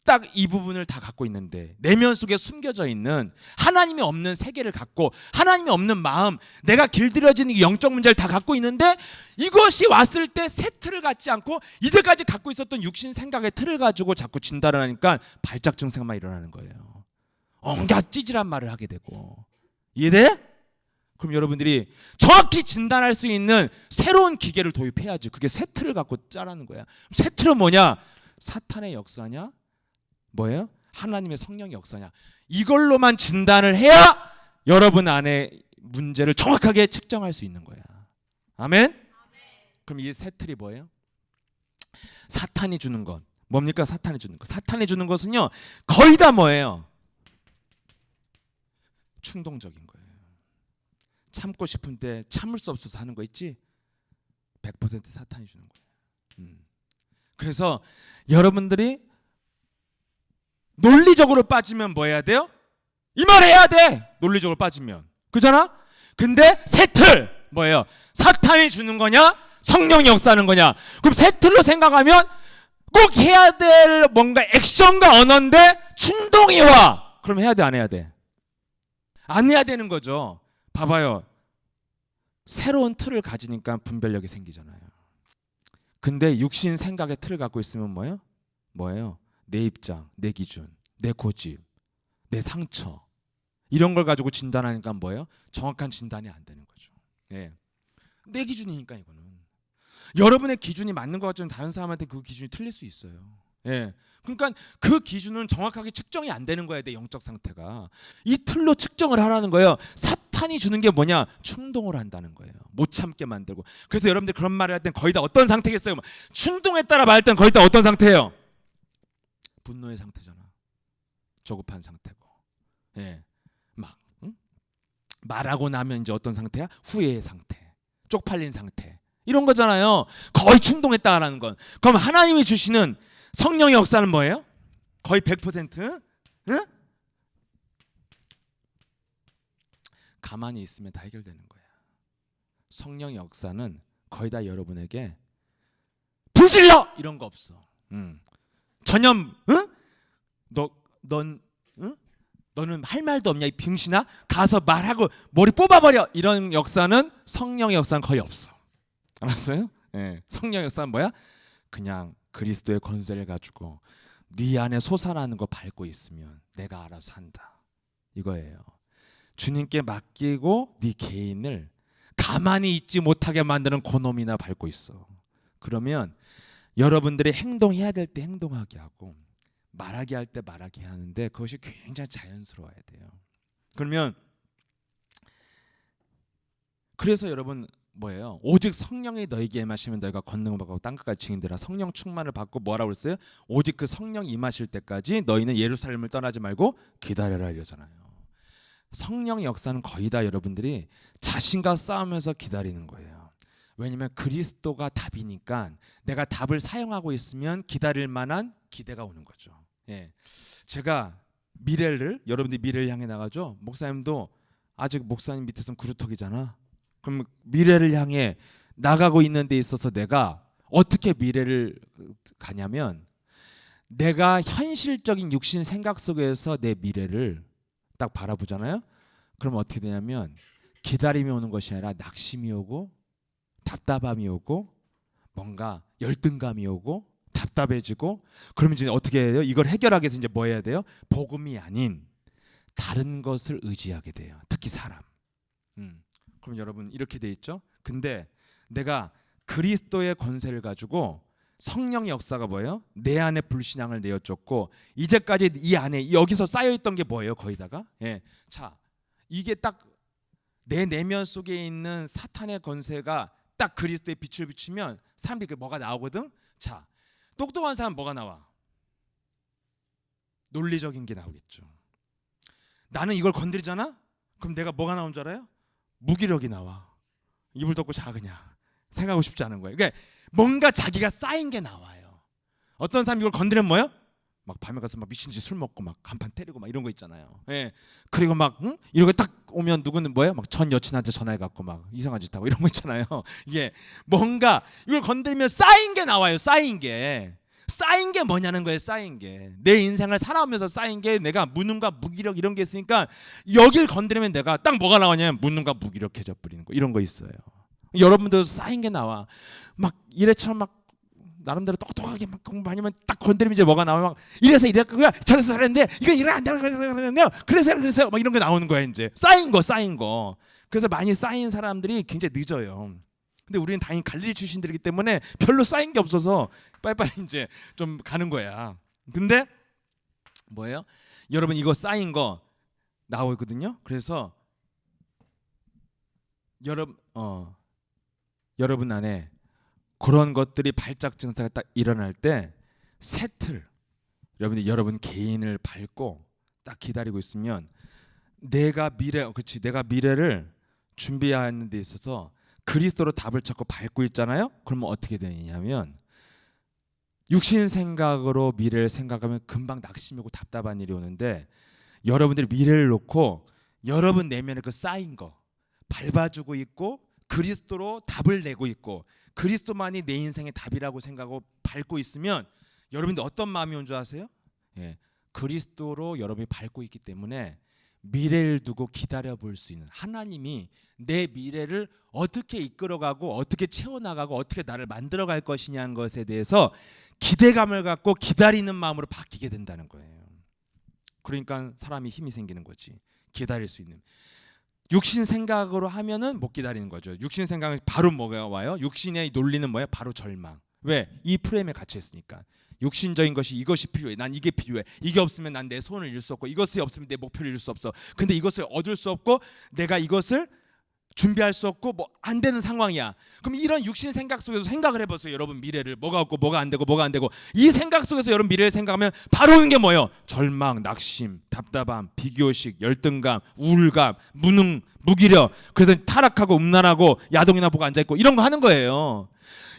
딱 이 부분을 다 갖고 있는데 내면 속에 숨겨져 있는 하나님이 없는 세계를 갖고 하나님이 없는 마음, 내가 길들여지는 영적 문제를 다 갖고 있는데 이것이 왔을 때 새 틀을 갖지 않고 이제까지 갖고 있었던 육신 생각의 틀을 가지고 자꾸 진단을 하니까 발작 증세만 일어나는 거예요. 온갖 찌질한 말을 하게 되고. 이해돼? 그럼 여러분들이 정확히 진단할 수 있는 새로운 기계를 도입해야지. 그게 새 틀을 갖고 짜라는 거야. 새 틀은 뭐냐? 사탄의 역사냐? 뭐예요? 하나님의 성령의 역사냐? 이걸로만 진단을 해야 여러분 안에 문제를 정확하게 측정할 수 있는 거야. 아멘? 그럼 이 새 틀이 뭐예요? 사탄이 주는 것. 뭡니까? 사탄이 주는 것. 사탄이 주는 것은요 거의 다 뭐예요? 충동적인 거예요. 참고 싶은데 참을 수 없어서 하는 거 있지? 100% 사탄이 주는 거예요. 그래서 여러분들이 논리적으로 빠지면 뭐 해야 돼요? 이 말 해야 돼. 논리적으로 빠지면. 그잖아? 근데 새 틀 뭐예요? 사탄이 주는 거냐? 성령이 역사하는 거냐? 그럼 새 틀로 생각하면 꼭 해야 될 뭔가 액션과 언어인데 충동이 와. 그럼 해야 돼, 안 해야 돼? 안 해야 되는 거죠. 봐봐요. 새로운 틀을 가지니까 분별력이 생기잖아요. 근데 육신 생각의 틀을 갖고 있으면 뭐예요? 뭐예요? 내 입장, 내 기준, 내 고집, 내 상처 이런 걸 가지고 진단하니까 뭐예요? 정확한 진단이 안 되는 거죠. 예. 내 기준이니까 이거는. 여러분의 기준이 맞는 것 같지만 다른 사람한테 그 기준이 틀릴 수 있어요. 예. 그러니까 그 기준은 정확하게 측정이 안 되는 거야, 내 영적 상태가. 이 틀로 측정을 하라는 거예요. 사탄이 주는 게 뭐냐? 충동을 한다는 거예요. 못 참게 만들고. 그래서 여러분들 그런 말을 할 땐 거의 다 어떤 상태겠어요? 충동에 따라 말할 땐 거의 다 어떤 상태예요? 분노의 상태잖아. 조급한 상태고. 예. 막 말하고 나면 이제 어떤 상태야? 후회의 상태. 쪽팔린 상태. 이런 거잖아요. 거의 충동했다라는 건. 그럼 하나님이 주시는 성령의 역사는 뭐예요? 거의 100%? 응? 가만히 있으면 다 해결되는 거야. 성령의 역사는 거의 다 여러분에게 불질러! 이런 거 없어. 전염, 응? 너는 할 말도 없냐 이 병신아? 가서 말하고 머리 뽑아버려. 이런 역사는 성령의 역사는 거의 없어. 알았어요? 예. 성령의 역사는 뭐야? 그냥 그리스도의 권세를 가지고 네 안에 솟아나는 거 밟고 있으면 내가 알아서 한다. 이거예요. 주님께 맡기고 네 개인을 가만히 있지 못하게 만드는 그놈이나 밟고 있어. 그러면 여러분들이 행동해야 될 때 행동하게 하고 말하게 할 때 말하게 하는데 그것이 굉장히 자연스러워야 돼요. 그러면 그래서 여러분 뭐예요? 오직 성령이 너에게 임하시면 너희가 권능을 받고 땅끝까지 증인되라. 성령 충만을 받고 뭐라고 그랬어요? 오직 그 성령 임하실 때까지 너희는 예루살렘을 떠나지 말고 기다려라 이러잖아요. 성령의 역사는 거의 다 여러분들이 자신과 싸우면서 기다리는 거예요. 왜냐하면 그리스도가 답이니까 내가 답을 사용하고 있으면 기다릴 만한 기대가 오는 거죠. 예. 제가 여러분들이 미래를 향해 나가죠. 목사님도 아직 목사님 밑에서는 그루터기잖아. 그럼 미래를 향해 나가고 있는 데 있어서 내가 어떻게 미래를 가냐면 내가 현실적인 육신 생각 속에서 내 미래를 딱 바라보잖아요. 그럼 어떻게 되냐면 기다림이 오는 것이 아니라 낙심이 오고 답답함이 오고 뭔가 열등감이 오고 답답해지고, 그러면 이제 어떻게 해요? 이걸 해결하기 위해서 이제 뭐 해야 돼요? 복음이 아닌 다른 것을 의지하게 돼요. 특히 사람. 그럼 여러분 이렇게 돼 있죠? 근데 내가 그리스도의 권세를 가지고 성령의 역사가 뭐예요? 내 안에 불신앙을 내어쫓고 이제까지 이 안에 여기서 쌓여있던 게 뭐예요? 거기다가 자, 이게 딱 내 내면 속에 있는 사탄의 권세가 딱 그리스도의 빛을 비추면 사람들이 뭐가 나오거든? 자, 똑똑한 사람 뭐가 나와? 논리적인 게 나오겠죠. 나는 이걸 건드리잖아? 그럼 내가 뭐가 나온 줄 알아요? 무기력이 나와. 이불 덮고 자 그냥. 생각하고 싶지 않은 거예요. 그러니까 뭔가 자기가 쌓인 게 나와요. 어떤 사람이 이걸 건드리면 뭐예요? 막 밤에 가서 막 미친 듯이 술 먹고 막 간판 때리고 막 이런 거 있잖아요. 그리고 막 이런 거 딱 오면 누구는 뭐예요? 막 전 여친한테 전화해 갖고 막 이상한 짓 하고 이런 거 있잖아요. 이게 뭔가 이걸 건드리면 쌓인 게 나와요. 쌓인 게 뭐냐는 거예요. 쌓인 게 내 인생을 살아오면서 쌓인 게 내가 무능과 무기력 이런 게 있으니까 여길 건드리면 내가 딱 뭐가 나오냐면 무능과 무기력해져 버리는 거 이런 거 있어요. 여러분들도 쌓인 게 나와. 막 이래처럼 막 나름대로 똑똑하게 막 공부 많이 하면 딱 건드리면 이제 뭐가 나와. 막 이래서 이랬고요. 저래서 저랬는데 이거 이래 안 되는데요. 그래서 막 이런 게 나오는 거야. 이제 쌓인 거. 그래서 많이 쌓인 사람들이 굉장히 늦어요. 근데 우리는 다행히 갈릴리 출신들이기 때문에 별로 쌓인 게 없어서 빨리빨리 이제 좀 가는 거야. 근데 뭐예요? 여러분 이거 쌓인 거 나오거든요. 그래서 여러분 안에 그런 것들이 발작 증세가 딱 일어날 때 새 틀, 여러분 개인을 밟고 딱 기다리고 있으면 내가 미래를 준비하는 데 있어서 그리스도로 답을 찾고 밟고 있잖아요. 그러면 어떻게 되냐면 육신 생각으로 미래를 생각하면 금방 낙심이고 답답한 일이 오는데 여러분들이 미래를 놓고 여러분 내면에 그 쌓인 거 밟아주고 있고 그리스도로 답을 내고 있고 그리스도만이 내 인생의 답이라고 생각하고 밟고 있으면 여러분들 어떤 마음이 온 줄 아세요? 그리스도로 여러분이 밟고 있기 때문에 미래를 두고 기다려 볼 수 있는 하나님이 내 미래를 어떻게 이끌어가고 어떻게 채워나가고 어떻게 나를 만들어갈 것이냐는 것에 대해서 기대감을 갖고 기다리는 마음으로 바뀌게 된다는 거예요. 그러니까 사람이 힘이 생기는 거지. 기다릴 수 있는. 육신 생각으로 하면은 못 기다리는 거죠. 육신 생각은 바로 뭐가 와요? 육신의 논리는 뭐예요? 바로 절망. 왜? 이 프레임에 갇혀 있으니까. 육신적인 것이 이것이 필요해. 난 이게 필요해. 이게 없으면 난 내 소원을 이룰 수 없고 이것이 없으면 내 목표를 이룰 수 없어. 근데 이것을 얻을 수 없고 내가 이것을 준비할 수 없고 뭐 안 되는 상황이야. 그럼 이런 육신 생각 속에서 생각을 해보세요. 여러분 미래를 뭐가 없고 뭐가 안 되고 이 생각 속에서 여러분 미래를 생각하면 바로 오는 게 뭐예요? 절망, 낙심, 답답함, 비교식, 열등감, 우울감, 무능, 무기력. 그래서 타락하고 음란하고 야동이나 보고 앉아있고 이런 거 하는 거예요.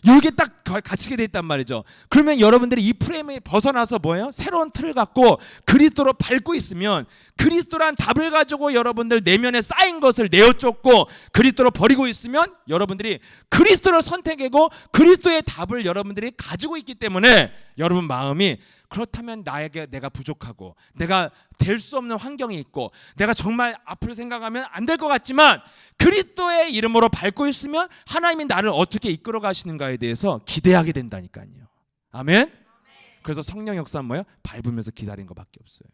이게 딱 갇히게 돼 있단 말이죠. 그러면 여러분들이 이 프레임에 벗어나서 뭐예요? 새로운 틀을 갖고 그리스도로 밟고 있으면 그리스도란 답을 가지고 여러분들 내면에 쌓인 것을 내어쫓고 그리스도로 버리고 있으면 여러분들이 그리스도를 선택하고 그리스도의 답을 여러분들이 가지고 있기 때문에 여러분 마음이 그렇다면 내가 부족하고 내가 될 수 없는 환경이 있고 내가 정말 앞을 생각하면 안 될 것 같지만 그리스도의 이름으로 밟고 있으면 하나님이 나를 어떻게 이끌어 가시는가에 대해서 기대하게 된다니까요. 아멘. 그래서 성령 역사는 뭐예요? 밟으면서 기다리는 것밖에 없어요.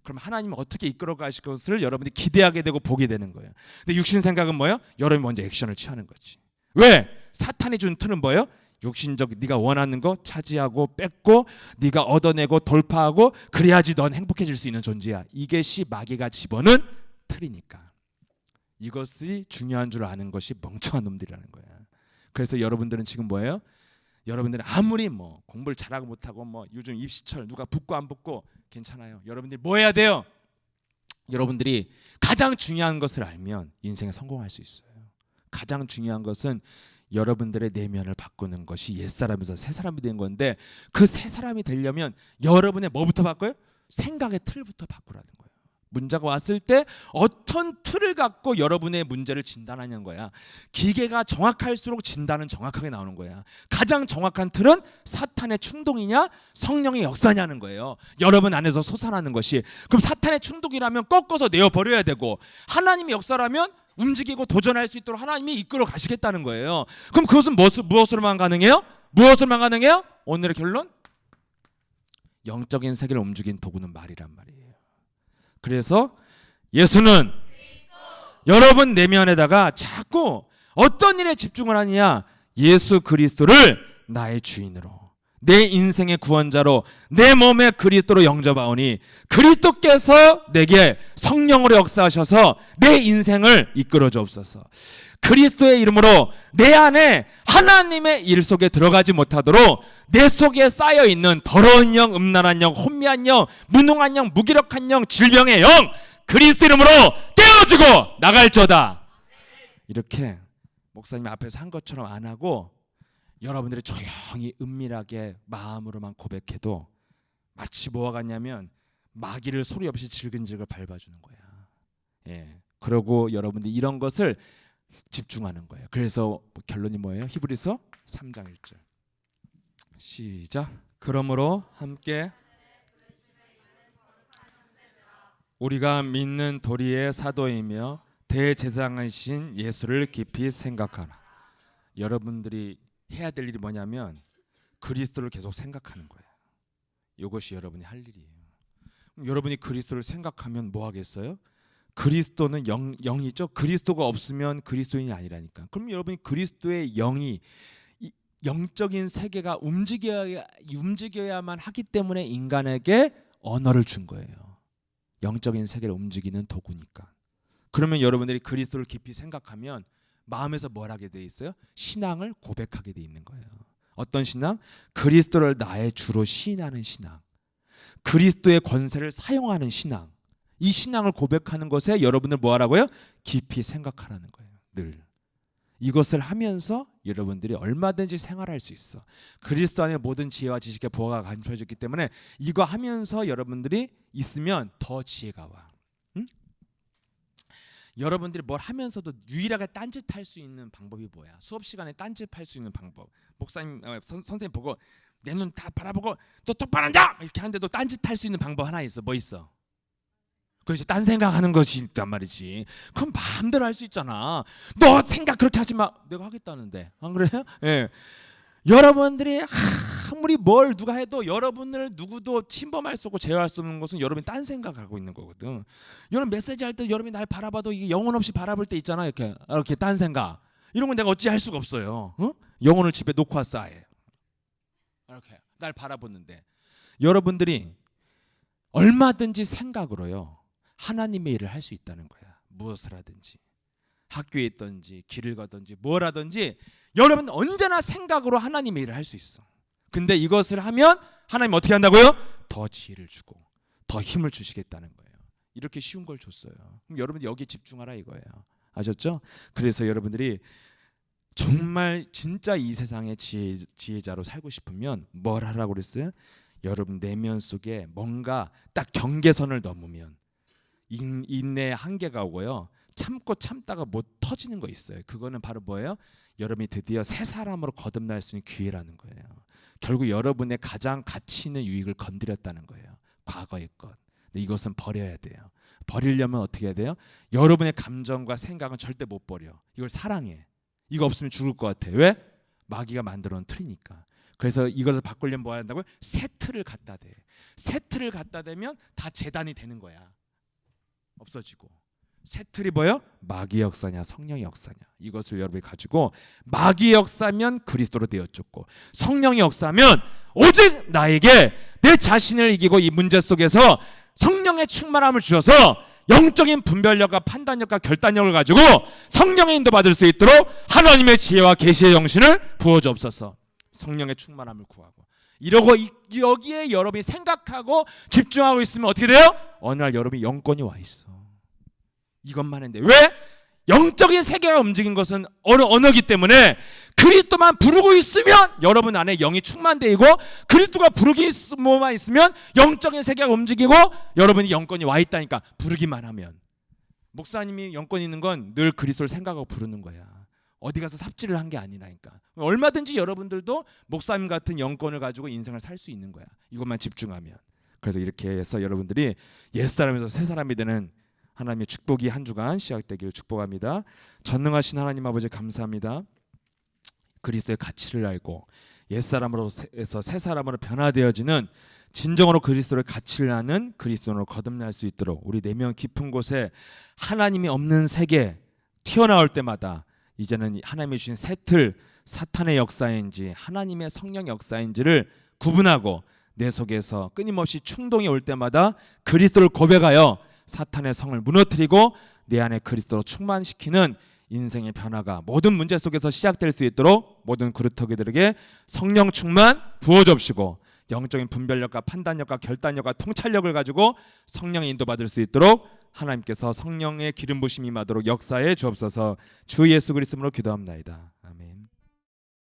그럼 하나님은 어떻게 이끌어 가실 것을 여러분들이 기대하게 되고 보게 되는 거예요. 근데 육신 생각은 뭐예요? 여러분이 먼저 액션을 취하는 거지. 왜? 사탄이 준 틀은 뭐예요? 육신적 네가 원하는 거 차지하고 뺏고 네가 얻어내고 돌파하고 그래야지 넌 행복해질 수 있는 존재야. 이것이 마귀가 집어넣은 틀이니까. 이것이 중요한 줄 아는 것이 멍청한 놈들이라는 거야. 그래서 여러분들은 지금 뭐예요? 여러분들은 아무리 뭐 공부를 잘하고 못하고 뭐 요즘 입시철 누가 붙고 안 붙고 괜찮아요. 여러분들이 뭐 해야 돼요? 여러분들이 가장 중요한 것을 알면 인생에 성공할 수 있어요. 가장 중요한 것은 여러분들의 내면을 바꾸는 것이 옛사람에서 새사람이 된 건데 그 새사람이 되려면 여러분의 뭐부터 바꿔요? 생각의 틀부터 바꾸라는 거예요. 문제가 왔을 때 어떤 틀을 갖고 여러분의 문제를 진단하는 거야. 기계가 정확할수록 진단은 정확하게 나오는 거야. 가장 정확한 틀은 사탄의 충동이냐 성령의 역사냐는 거예요. 여러분 안에서 솟아나는 것이. 그럼 사탄의 충동이라면 꺾어서 내어버려야 되고, 하나님의 역사라면 움직이고 도전할 수 있도록 하나님이 이끌어 가시겠다는 거예요. 그럼 그것은 무엇으로만 가능해요? 무엇으로만 가능해요? 오늘의 결론? 영적인 세계를 움직인 도구는 말이란 말이에요. 그래서 예수는 여러분 내면에다가 자꾸 어떤 일에 집중을 하느냐, 예수 그리스도를 나의 주인으로, 내 인생의 구원자로, 내 몸에 그리스도로 영접하오니 그리스도께서 내게 성령으로 역사하셔서 내 인생을 이끌어 주옵소서. 그리스도의 이름으로 내 안에 하나님의 일 속에 들어가지 못하도록 내 속에 쌓여있는 더러운 영, 음란한 영, 혼미한 영, 무능한 영, 무기력한 영, 질병의 영, 그리스도 이름으로 깨어지고 나갈저다. 이렇게 목사님 앞에서 한 것처럼 안 하고 여러분들이 조용히 은밀하게 마음으로만 고백해도 마치 뭐와 같냐면 마귀를 소리 없이 질근질근 밟아주는 거야. 예. 그러고 여러분들이 이런 것을 집중하는 거예요. 그래서 결론이 뭐예요? 히브리서 3장 1절 시작. 그러므로 함께 우리가 믿는 도리의 사도이며 대제사장이신 예수를 깊이 생각하라. 여러분들이 해야 될 일이 뭐냐면 그리스도를 계속 생각하는 거예요. 이것이 여러분이 할 일이에요. 그럼 여러분이 그리스도를 생각하면 뭐 하겠어요? 그리스도는 영이죠. 그리스도가 없으면 그리스도인이 아니라니까. 그럼 여러분이 그리스도의 영이, 영적인 세계가 움직여야만 하기 때문에 인간에게 언어를 준 거예요. 영적인 세계를 움직이는 도구니까. 그러면 여러분들이 그리스도를 깊이 생각하면 마음에서 뭘 하게 돼 있어요? 신앙을 고백하게 돼 있는 거예요. 어떤 신앙? 그리스도를 나의 주로 시인하는 신앙, 그리스도의 권세를 사용하는 신앙. 이 신앙을 고백하는 것에 여러분들 뭐 하라고요? 깊이 생각하라는 거예요. 늘 이것을 하면서 여러분들이 얼마든지 생활할 수 있어. 그리스도 안에 모든 지혜와 지식의 보화가 감춰졌기 때문에 이거 하면서 여러분들이 있으면 더 지혜가 와. 응? 여러분들이 뭘 하면서도 유일하게 딴짓할 수 있는 방법이 뭐야? 수업 시간에 딴짓할 수 있는 방법. 목사님, 선생님 보고 내 눈 다 바라보고 너 똑바로 앉아! 이렇게 하는데도 딴짓할 수 있는 방법 하나 있어. 뭐 있어? 그렇지, 딴 생각하는 것이 있단 말이지. 그럼 마음대로 할 수 있잖아. 너 생각 그렇게 하지 마. 내가 하겠다는데, 안 그래요? 예. 여러분들이 아무리 뭘 누가 해도 여러분을 누구도 침범할 수 없고 제어할 수 없는 것은 여러분이 딴 생각하고 있는 거거든. 여러분 메시지 할 때 여러분이 날 바라봐도 이게 영혼 없이 바라볼 때 있잖아. 이렇게 딴 생각. 이런 건 내가 어찌 할 수가 없어요. 어? 영혼을 집에 놓고 왔어 아예. 이렇게 날 바라보는데 여러분들이 얼마든지 생각으로요 하나님의 일을 할 수 있다는 거야. 무엇을 하든지, 학교에 있든지 길을 가든지 뭘 하든지 여러분 언제나 생각으로 하나님의 일을 할 수 있어. 근데 이것을 하면 하나님 어떻게 한다고요? 더 지혜를 주고 더 힘을 주시겠다는 거예요. 이렇게 쉬운 걸 줬어요. 그럼 여러분들 여기에 집중하라 이거예요. 아셨죠? 그래서 여러분들이 정말 진짜 이 세상의 지혜자로 살고 싶으면 뭘 하라고 그랬어요? 여러분 내면 속에 뭔가 딱 경계선을 넘으면 인내의 한계가 오고요. 참고 참다가 못 터지는 거 있어요. 그거는 바로 뭐예요? 여러분이 드디어 새 사람으로 거듭날 수 있는 기회라는 거예요. 결국 여러분의 가장 가치 있는 유익을 건드렸다는 거예요. 과거의 것. 근데 이것은 버려야 돼요. 버리려면 어떻게 해야 돼요? 여러분의 감정과 생각은 절대 못 버려. 이걸 사랑해. 이거 없으면 죽을 것 같아. 왜? 마귀가 만들어 놓은 틀이니까. 그래서 이것을 바꾸려면 뭐 한다고요? 새 틀을 갖다 대. 새 틀을 갖다 대면 다 재단이 되는 거야. 없어지고. 새 틀이 뭐예요? 마귀의 역사냐 성령의 역사냐. 이것을 여러분이 가지고 마귀의 역사면 그리스도로 되어졌고 성령의 역사면 오직 나에게 내 자신을 이기고 이 문제 속에서 성령의 충만함을 주셔서 영적인 분별력과 판단력과 결단력을 가지고 성령의 인도받을 수 있도록 하나님의 지혜와 계시의 정신을 부어주옵소서. 성령의 충만함을 구하고 이러고 여기에 여러분이 생각하고 집중하고 있으면 어떻게 돼요? 어느 날 여러분이 영권이 와 있어. 이것만 했는데 왜? 영적인 세계가 움직인 것은 언어이기 때문에 그리스도만 부르고 있으면 여러분 안에 영이 충만되고, 그리스도가 부르기만 있으면 영적인 세계가 움직이고 여러분이 영권이 와 있다니까. 부르기만 하면. 목사님이 영권 있는 건 늘 그리스도를 생각하고 부르는 거야. 어디 가서 삽질을 한 게 아니라니까. 얼마든지 여러분들도 목사님 같은 영권을 가지고 인생을 살 수 있는 거야. 이것만 집중하면. 그래서 이렇게 해서 여러분들이 옛사람에서 새사람이 되는 하나님의 축복이 한 주간 시작되기를 축복합니다. 전능하신 하나님 아버지 감사합니다. 그리스도의 가치를 알고 옛사람으로서 새사람으로 변화되어지는 진정으로 그리스도의 가치를 아는 그리스도로 거듭날 수 있도록 우리 내면 깊은 곳에 하나님이 없는 세계 튀어나올 때마다 이제는 하나님이 주신 새 틀, 사탄의 역사인지 하나님의 성령 역사인지를 구분하고 내 속에서 끊임없이 충동이 올 때마다 그리스도를 고백하여 사탄의 성을 무너뜨리고 내 안에 그리스도로 충만시키는 인생의 변화가 모든 문제 속에서 시작될 수 있도록 모든 그루터기들에게 성령 충만 부어줍시고, 영적인 분별력과 판단력과 결단력과 통찰력을 가지고 성령의 인도받을 수 있도록 하나님께서 성령의 기름 부심이 임하도록 역사해 주옵소서. 주 예수 그리스도로 기도합나이다.